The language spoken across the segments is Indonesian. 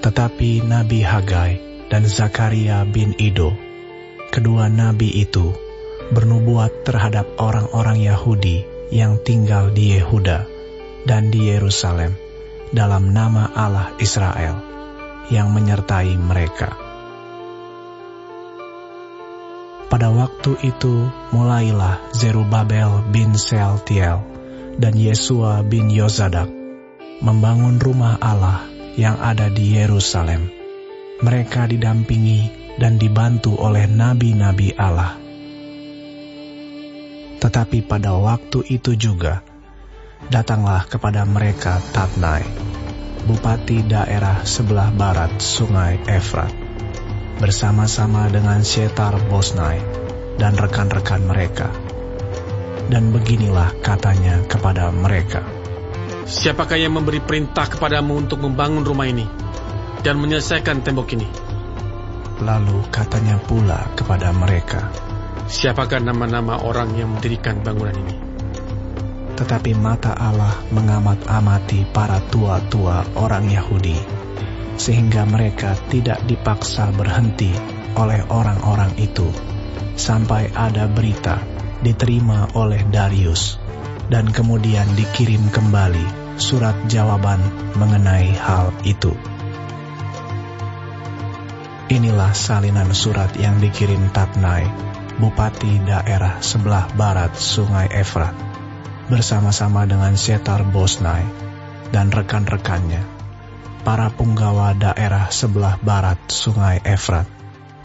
Tetapi Nabi Hagai dan Zakaria bin Ido, kedua nabi itu, bernubuat terhadap orang-orang Yahudi yang tinggal di Yehuda dan di Yerusalem dalam nama Allah Israel yang menyertai mereka. Pada waktu itu mulailah Zerubabel bin Sealtiel dan Yesua bin Yozadak membangun rumah Allah yang ada di Yerusalem. Mereka didampingi dan dibantu oleh nabi-nabi Allah. Tetapi pada waktu itu juga, datanglah kepada mereka Tatnai, bupati daerah sebelah barat sungai Efrat, bersama-sama dengan Syetar-Bosnai dan rekan-rekan mereka. Dan beginilah katanya kepada mereka, "Siapakah yang memberi perintah kepadamu untuk membangun rumah ini dan menyelesaikan tembok ini?" Lalu katanya pula kepada mereka, "Siapakah nama-nama orang yang mendirikan bangunan ini?" Tetapi mata Allah mengamat-amati para tua-tua orang Yahudi, sehingga mereka tidak dipaksa berhenti oleh orang-orang itu, sampai ada berita diterima oleh Darius, dan kemudian dikirim kembali surat jawaban mengenai hal itu. Inilah salinan surat yang dikirim Tatnai, bupati daerah sebelah barat sungai Efrat, bersama-sama dengan Syetar-Bosnai dan rekan-rekannya, para punggawa daerah sebelah barat sungai Efrat,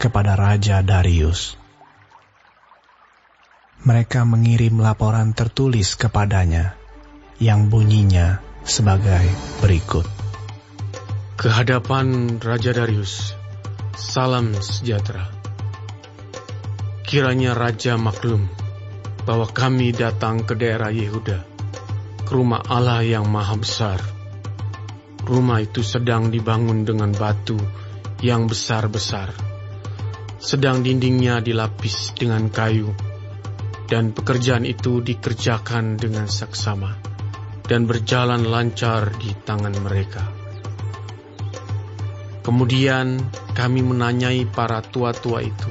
kepada Raja Darius. Mereka mengirim laporan tertulis kepadanya, yang bunyinya sebagai berikut. Kehadapan Raja Darius, salam sejahtera. Kiranya Raja maklum bahwa kami datang ke daerah Yehuda, ke rumah Allah yang maha besar. Rumah itu sedang dibangun dengan batu yang besar-besar, sedang dindingnya dilapis dengan kayu, dan pekerjaan itu dikerjakan dengan saksama dan berjalan lancar di tangan mereka. Kemudian kami menanyai para tua-tua itu,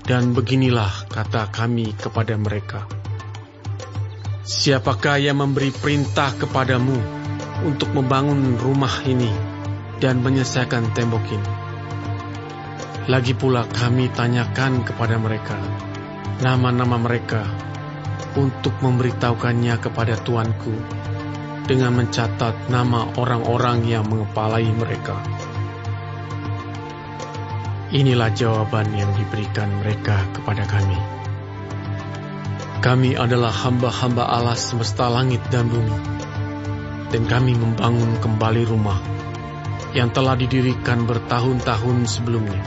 dan beginilah kata kami kepada mereka, "Siapakah yang memberi perintah kepadamu untuk membangun rumah ini dan menyelesaikan tembok ini?" Lagi pula kami tanyakan kepada mereka nama-nama mereka untuk memberitahukannya kepada tuanku dengan mencatat nama orang-orang yang mengepalai mereka. Inilah jawaban yang diberikan mereka kepada kami. Kami adalah hamba-hamba Allah semesta langit dan bumi, dan kami membangun kembali rumah yang telah didirikan bertahun-tahun sebelumnya,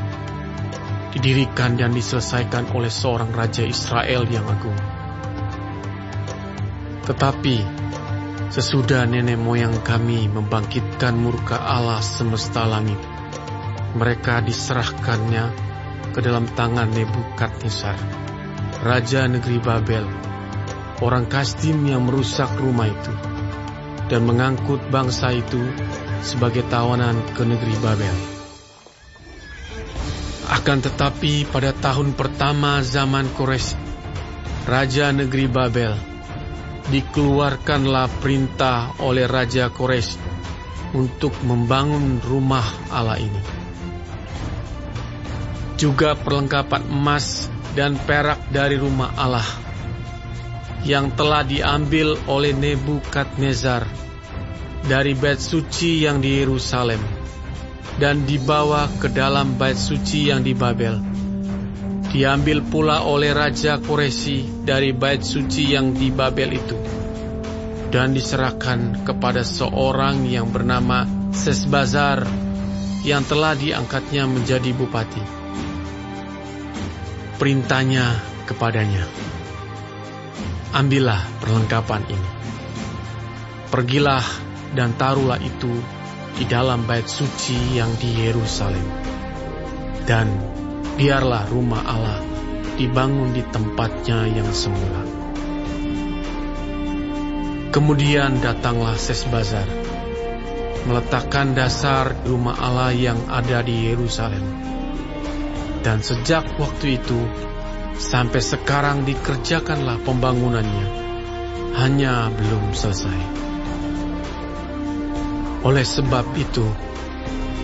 didirikan dan diselesaikan oleh seorang Raja Israel yang agung. Tetapi sesudah nenek moyang kami membangkitkan murka Allah semesta langit, mereka diserahkannya ke dalam tangan Nebukadnezar, Raja negeri Babel, orang Kasdim yang merusak rumah itu, dan mengangkut bangsa itu sebagai tawanan ke negeri Babel. Akan tetapi pada tahun pertama zaman Kores, Raja negeri Babel, dikeluarkanlah perintah oleh Raja Kores untuk membangun rumah Allah ini. Juga perlengkapan emas dan perak dari rumah Allah yang telah diambil oleh Nebukadnezar dari bait suci yang di Yerusalem dan dibawa ke dalam bait suci yang di Babel, diambil pula oleh Raja Koresi dari bait suci yang di Babel itu, dan diserahkan kepada seorang yang bernama Sesbazar yang telah diangkatnya menjadi bupati. Perintahnya kepadanya, "Ambillah perlengkapan ini, pergilah dan taruhlah itu di dalam bait suci yang di Yerusalem, dan biarlah rumah Allah dibangun di tempatnya yang semula." Kemudian datanglah Sesbazar meletakkan dasar rumah Allah yang ada di Yerusalem. Dan sejak waktu itu sampai sekarang dikerjakanlah pembangunannya, hanya belum selesai. Oleh sebab itu,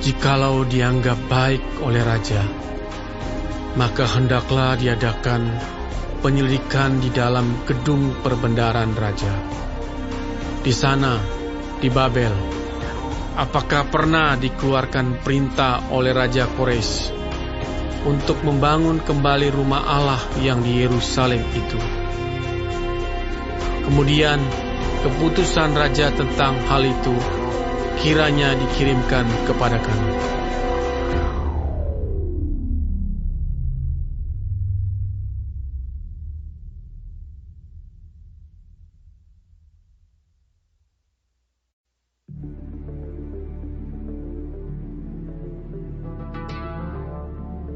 jikalau dianggap baik oleh raja, maka hendaklah diadakan penyelidikan di dalam gedung perbendaharaan raja. Di sana, di Babel, apakah pernah dikeluarkan perintah oleh Raja Kores untuk membangun kembali rumah Allah yang di Yerusalem itu? Kemudian, keputusan raja tentang hal itu kiranya dikirimkan kepada kami.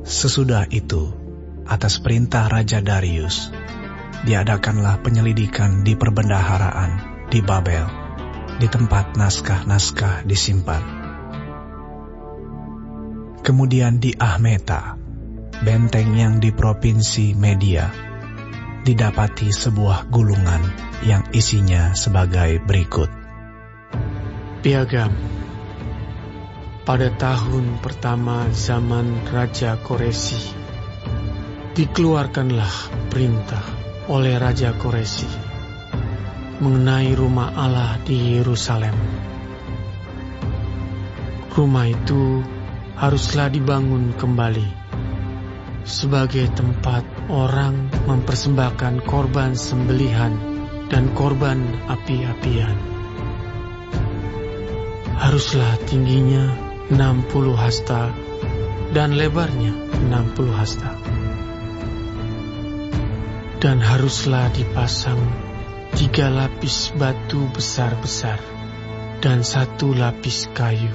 Sesudah itu, atas perintah Raja Darius, diadakanlah penyelidikan di perbendaharaan di Babel, di tempat naskah-naskah disimpan. Kemudian di Ahmeta, benteng yang di provinsi Media, didapati sebuah gulungan yang isinya sebagai berikut. Piagam. Pada tahun pertama zaman Raja Koresi, dikeluarkanlah perintah oleh Raja Koresi mengenai rumah Allah di Yerusalem. Rumah itu haruslah dibangun kembali sebagai tempat orang mempersembahkan korban sembelihan dan korban api-apian. Haruslah tingginya 60 hasta dan lebarnya 60 hasta. Dan haruslah dipasang 3 lapis batu besar-besar dan 1 lapis kayu.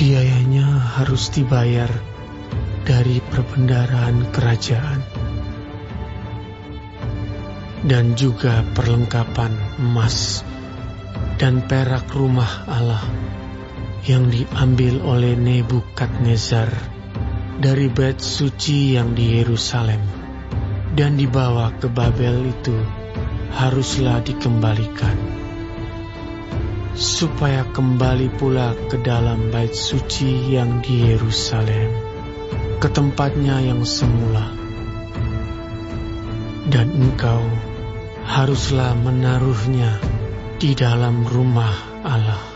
Biayanya harus dibayar dari perbendaharaan kerajaan. Dan juga perlengkapan emas dan perak rumah Allah yang diambil oleh Nebukadnezar dari bait suci yang di Yerusalem dan dibawa ke Babel itu haruslah dikembalikan, supaya kembali pula ke dalam bait suci yang di Yerusalem, ke tempatnya yang semula. Dan engkau haruslah menaruhnya di dalam rumah Allah.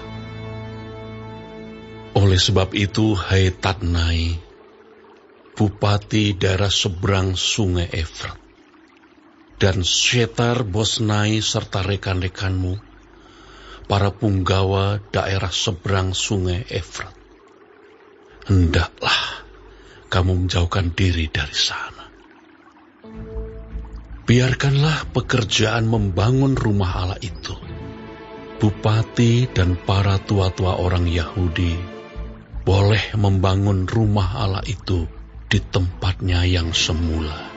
Oleh sebab itu, hai Tatnai, bupati daerah seberang sungai Efrat, dan Syetar Bosnai serta rekan-rekanmu, para punggawa daerah seberang sungai Efrat, hendaklah kamu menjauhkan diri dari sana. Biarkanlah pekerjaan membangun rumah Allah itu. Bupati dan para tua-tua orang Yahudi boleh membangun rumah Allah itu di tempatnya yang semula.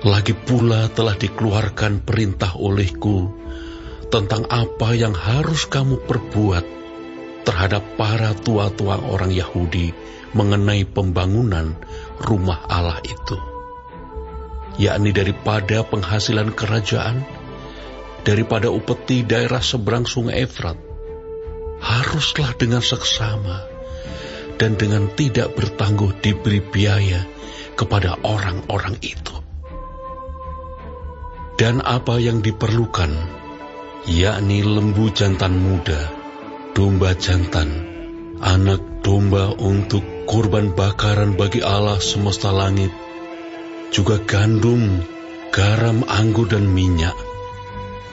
Lagi pula telah dikeluarkan perintah olehku tentang apa yang harus kamu perbuat terhadap para tua-tua orang Yahudi mengenai pembangunan rumah Allah itu, yakni daripada penghasilan kerajaan, daripada upeti daerah seberang sungai Efrat, haruslah dengan seksama dan dengan tidak bertangguh diberi biaya kepada orang-orang itu. Dan apa yang diperlukan, yakni lembu jantan muda, domba jantan, anak domba untuk kurban bakaran bagi Allah semesta langit, juga gandum, garam, anggur dan minyak,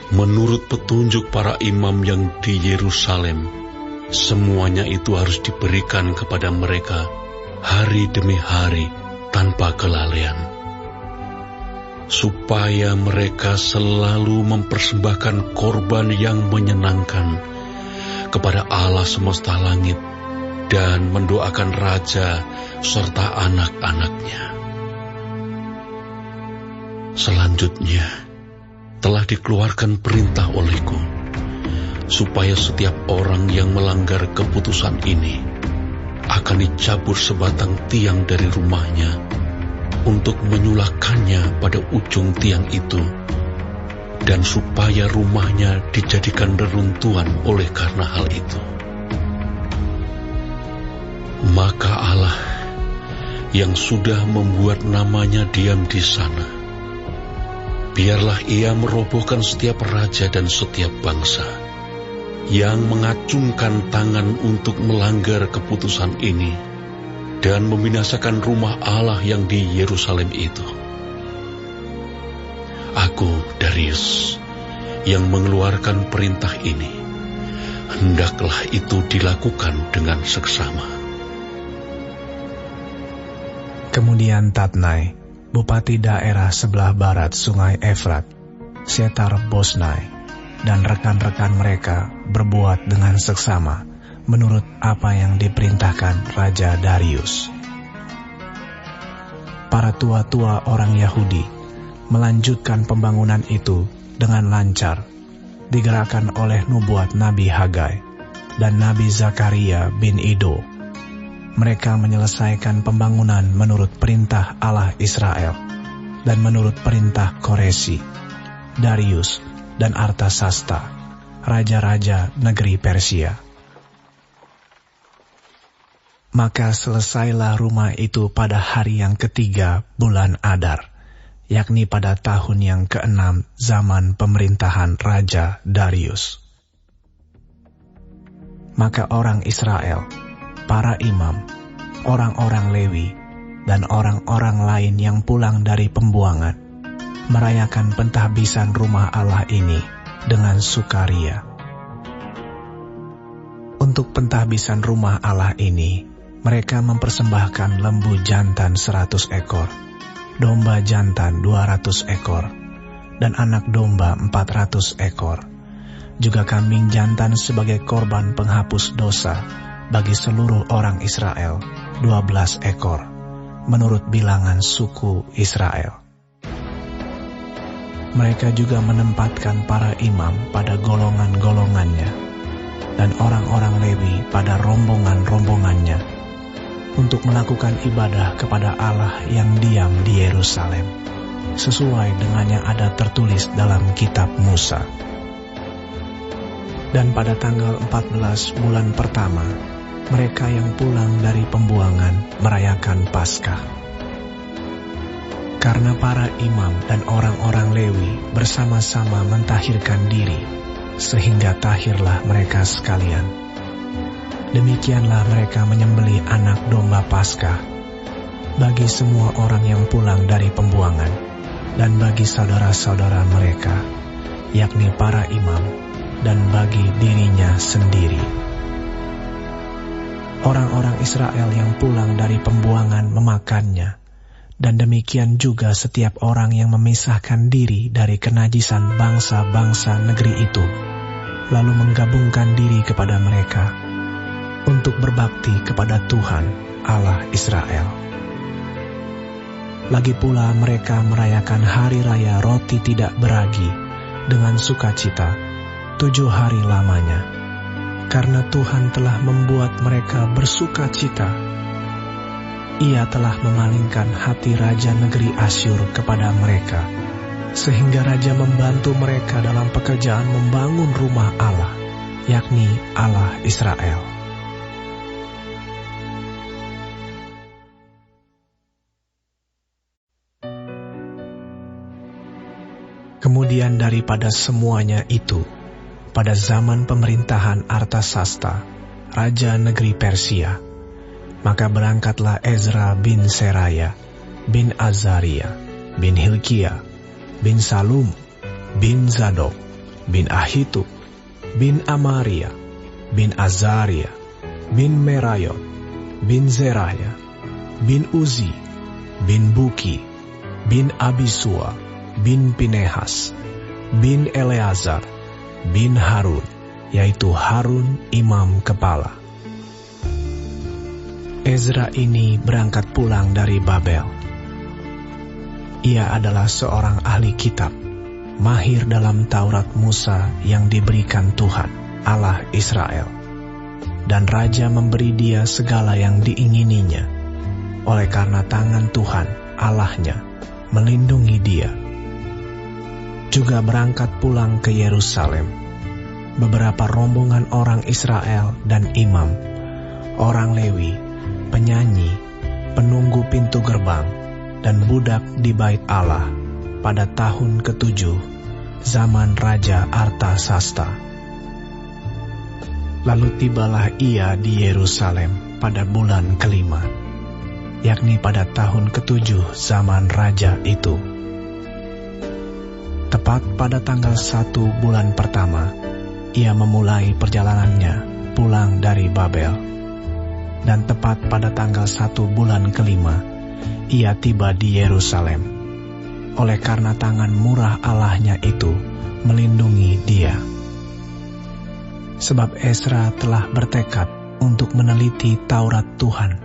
menurut petunjuk para imam yang di Yerusalem, semuanya itu harus diberikan kepada mereka hari demi hari tanpa kelalaian, supaya mereka selalu mempersembahkan korban yang menyenangkan kepada Allah semesta langit dan mendoakan raja serta anak-anaknya. Selanjutnya, telah dikeluarkan perintah olehku supaya setiap orang yang melanggar keputusan ini akan dicabut sebatang tiang dari rumahnya untuk menyulahkannya pada ujung tiang itu, dan supaya rumahnya dijadikan reruntuhan oleh karena hal itu. Maka Allah yang sudah membuat namanya diam di sana, biarlah ia merobohkan setiap raja dan setiap bangsa yang mengacungkan tangan untuk melanggar keputusan ini dan membinasakan rumah Allah yang di Yerusalem itu. Aku, Darius, yang mengeluarkan perintah ini, hendaklah itu dilakukan dengan seksama. Kemudian Tatnai, bupati daerah sebelah barat sungai Efrat, Setar-Bosnai, dan rekan-rekan mereka berbuat dengan seksama menurut apa yang diperintahkan Raja Darius. Para tua-tua orang Yahudi melanjutkan pembangunan itu dengan lancar, digerakkan oleh nubuat Nabi Hagai dan Nabi Zakaria bin Ido. Mereka menyelesaikan pembangunan menurut perintah Allah Israel dan menurut perintah Koresi, Darius, dan Artasasta, raja-raja negeri Persia. Maka selesailah rumah itu pada hari yang ketiga bulan Adar, yakni pada tahun yang ke-6 zaman pemerintahan Raja Darius. Maka orang Israel, para imam, orang-orang Lewi, dan orang-orang lain yang pulang dari pembuangan, merayakan pentahbisan rumah Allah ini dengan sukaria. Untuk pentahbisan rumah Allah ini, mereka mempersembahkan lembu jantan 100 ekor, domba jantan 200 ekor, dan anak domba 400 ekor, juga kambing jantan sebagai korban penghapus dosa bagi seluruh orang Israel 12 ekor, menurut bilangan suku Israel. Mereka juga menempatkan para imam pada golongan-golongannya dan orang-orang Lewi pada rombongan-rombongannya untuk melakukan ibadah kepada Allah yang diam di Yerusalem, sesuai dengan yang ada tertulis dalam kitab Musa. Dan pada tanggal 14 bulan pertama, mereka yang pulang dari pembuangan merayakan Paskah. Karena para imam dan orang-orang Lewi bersama-sama mentahirkan diri, sehingga tahirlah mereka sekalian. Demikianlah mereka menyembelih anak domba Paskah bagi semua orang yang pulang dari pembuangan dan bagi saudara-saudara mereka, yakni para imam, dan bagi dirinya sendiri. Orang-orang Israel yang pulang dari pembuangan memakannya, dan demikian juga setiap orang yang memisahkan diri dari kenajisan bangsa-bangsa negeri itu, lalu menggabungkan diri kepada mereka untuk berbakti kepada Tuhan Allah Israel. Lagi pula mereka merayakan hari raya roti tidak beragi dengan sukacita 7 hari lamanya, karena Tuhan telah membuat mereka bersukacita. Ia telah memalingkan hati raja negeri Asyur kepada mereka, sehingga raja membantu mereka dalam pekerjaan membangun rumah Allah, yakni Allah Israel. Kemudian daripada semuanya itu, pada zaman pemerintahan Artasasta, raja negeri Persia, maka berangkatlah Ezra bin Seraya, bin Azaria, bin Hilkiah, bin Salum, bin Zadok, bin Ahitub, bin Amaria, bin Azaria, bin Merayot, bin Zeraya, bin Uzi, bin Buki, bin Abisua, bin Pinehas, bin Eleazar, bin Harun, yaitu Harun imam kepala. Ezra ini berangkat pulang dari Babel. Ia adalah seorang ahli kitab, mahir dalam Taurat Musa yang diberikan Tuhan. Allah Israel. Dan raja memberi dia segala yang diingininya, oleh karena tangan Tuhan Allahnya melindungi dia. Juga berangkat pulang ke Yerusalem beberapa rombongan orang Israel dan imam, orang Lewi, penyanyi, penunggu pintu gerbang, dan budak di bait Allah pada tahun ke-7 zaman Raja Artasasta. Lalu tibalah ia di Yerusalem pada bulan ke-5, yakni pada tahun ke-7 zaman raja itu. Tepat pada tanggal 1 bulan pertama, ia memulai perjalanannya pulang dari Babel. Dan tepat pada tanggal 1 bulan ke-5, ia tiba di Yerusalem, oleh karena tangan murah Allahnya itu melindungi dia. Sebab Ezra telah bertekad untuk meneliti Taurat Tuhan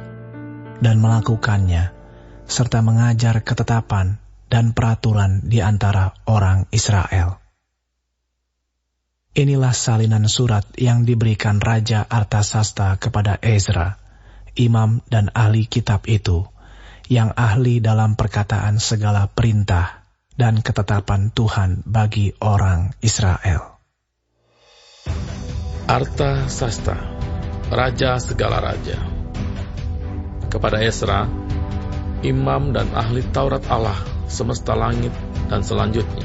dan melakukannya, serta mengajar ketetapan dan peraturan di antara orang Israel. Inilah salinan surat yang diberikan Raja Artasasta kepada Ezra, imam dan ahli kitab itu, yang ahli dalam perkataan segala perintah dan ketetapan Tuhan bagi orang Israel. Artasasta, raja segala raja, kepada Ezra, imam dan ahli Taurat Allah semesta langit dan selanjutnya.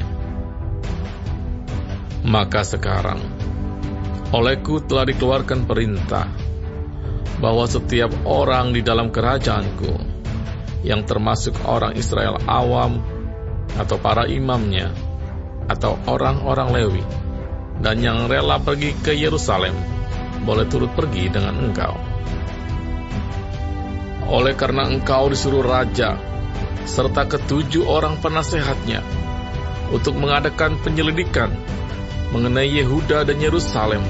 Maka sekarang, olehku telah dikeluarkan perintah bahwa setiap orang di dalam kerajaanku, yang termasuk orang Israel awam, atau para imamnya, atau orang-orang Lewi, dan yang rela pergi ke Yerusalem, boleh turut pergi dengan engkau. Oleh karena engkau disuruh raja, serta ke-7 orang penasehatnya, untuk mengadakan penyelidikan mengenai Yehuda dan Yerusalem,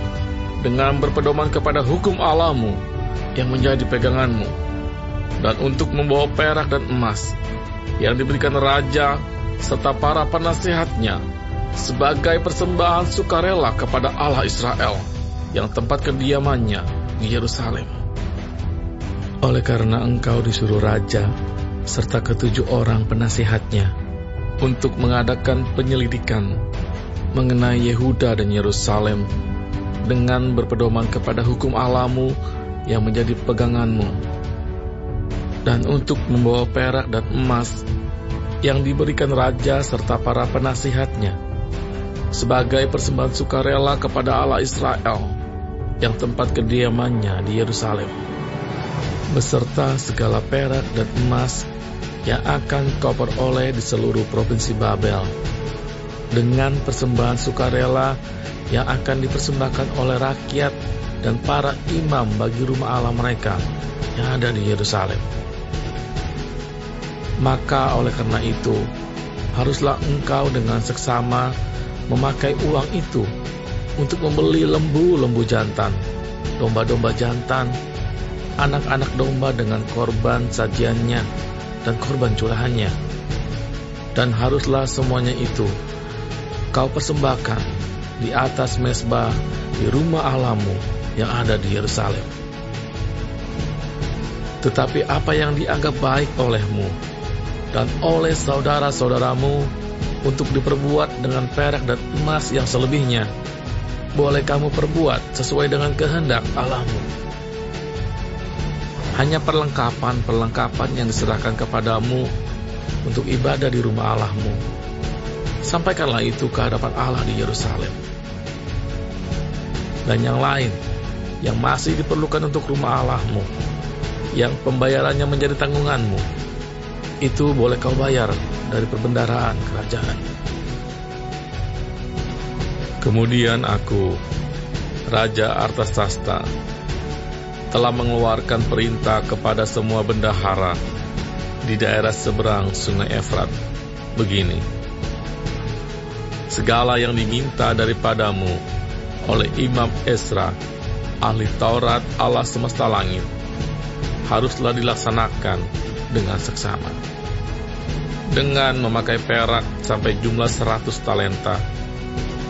dengan berpedoman kepada hukum Allahmu yang menjadi peganganmu, dan untuk membawa perak dan emas yang diberikan raja serta para penasehatnya sebagai persembahan sukarela kepada Allah Israel, yang tempat kediamannya di Yerusalem. Oleh karena engkau disuruh raja serta ke-7 orang penasehatnya untuk mengadakan penyelidikan mengenai Yehuda dan Yerusalem, dengan berpedoman kepada hukum Allahmu yang menjadi peganganmu, dan untuk membawa perak dan emas yang diberikan raja serta para penasihatnya sebagai persembahan sukarela kepada Allah Israel, yang tempat kediamannya di Yerusalem, beserta segala perak dan emas yang akan kau peroleh di seluruh provinsi Babel, dengan persembahan sukarela yang akan dipersembahkan oleh rakyat dan para imam bagi rumah Allah mereka yang ada di Yerusalem. Maka oleh karena itu, haruslah engkau dengan seksama memakai uang itu untuk membeli lembu-lembu jantan, domba-domba jantan, anak-anak domba dengan korban sajiannya dan korban curahannya. Dan haruslah semuanya itu kau persembahkan di atas mezbah di rumah Allahmu yang ada di Yerusalem. Tetapi apa yang dianggap baik olehmu dan oleh saudara-saudaramu untuk diperbuat dengan perak dan emas yang selebihnya, boleh kamu perbuat sesuai dengan kehendak Allahmu. Hanya perlengkapan-perlengkapan yang diserahkan kepadamu untuk ibadah di rumah Allahmu, sampaikanlah itu ke hadapan Allah di Yerusalem. Dan yang lain yang masih diperlukan untuk rumah Allahmu, yang pembayarannya menjadi tanggunganmu, itu boleh kau bayar dari perbendaharaan kerajaan. Kemudian aku, Raja Artasasta, telah mengeluarkan perintah kepada semua bendahara di daerah seberang Sungai Efrat, begini: segala yang diminta daripadamu oleh Imam Ezra, ahli Taurat Allah semesta langit, haruslah dilaksanakan dengan seksama, dengan memakai perak sampai jumlah 100 talenta,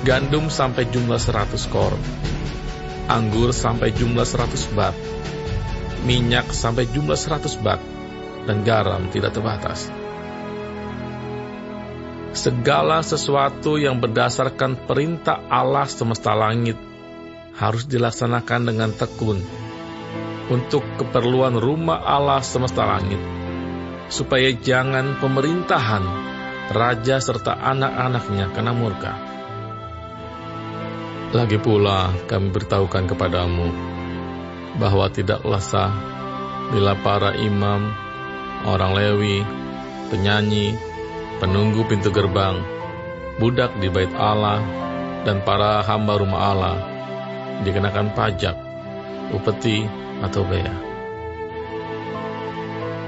gandum sampai jumlah 100 kor, anggur sampai jumlah 100 bat, minyak sampai jumlah 100 bat, dan garam tidak terbatas. Segala sesuatu yang berdasarkan perintah Allah semesta langit harus dilaksanakan dengan tekun untuk keperluan rumah Allah semesta langit, supaya jangan pemerintahan raja serta anak-anaknya kena murka. Lagi pula kami beritahukan kepadamu bahwa tidaklah sah bila para imam, orang Lewi, penyanyi, penunggu pintu gerbang, budak di bait Allah, dan para hamba rumah Allah dikenakan pajak, upeti, atau bea.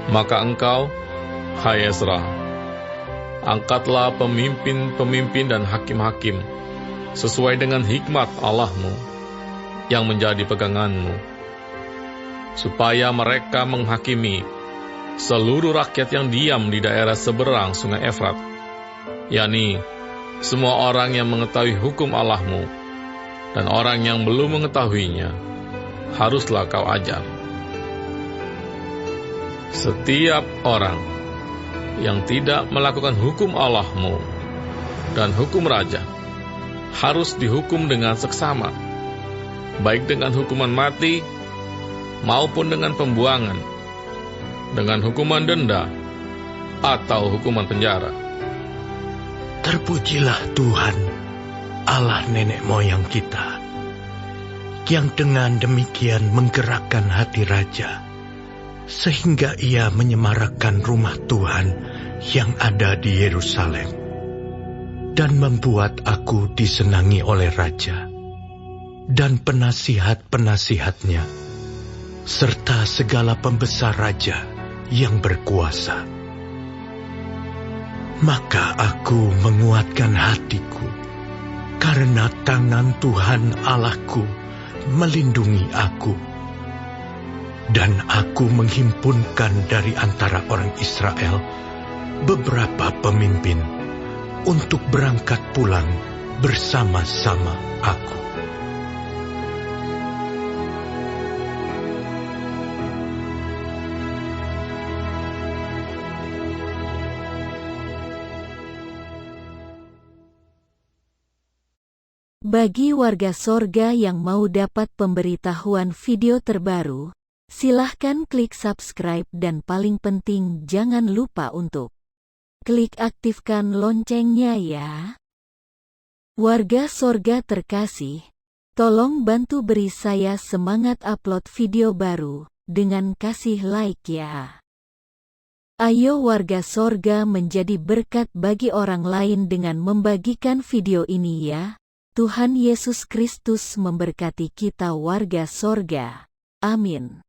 Maka engkau, hai Ezra, angkatlah pemimpin-pemimpin dan hakim-hakim sesuai dengan hikmat Allahmu yang menjadi peganganmu, supaya mereka menghakimi seluruh rakyat yang diam di daerah seberang sungai Efrat, yakni semua orang yang mengetahui hukum Allahmu dan orang yang belum mengetahuinya, haruslah kau ajar. Setiap orang yang tidak melakukan hukum Allahmu dan hukum raja harus dihukum dengan seksama, baik dengan hukuman mati maupun dengan pembuangan, dengan hukuman denda atau hukuman penjara. Terpujilah Tuhan, Allah nenek moyang kita, yang dengan demikian menggerakkan hati raja, sehingga ia menyemarakkan rumah Tuhan yang ada di Yerusalem, dan membuat aku disenangi oleh raja dan penasihat-penasihatnya, serta segala pembesar raja yang berkuasa. Maka aku menguatkan hatiku, karena tangan Tuhan Allahku melindungi aku, dan aku menghimpunkan dari antara orang Israel beberapa pemimpin untuk berangkat pulang bersama-sama aku. Bagi warga sorga yang mau dapat pemberitahuan video terbaru, silahkan klik subscribe dan paling penting jangan lupa untuk klik aktifkan loncengnya ya. Warga sorga terkasih, tolong bantu beri saya semangat upload video baru dengan kasih like ya. Ayo warga sorga menjadi berkat bagi orang lain dengan membagikan video ini ya. Tuhan Yesus Kristus memberkati kita warga sorga. Amin.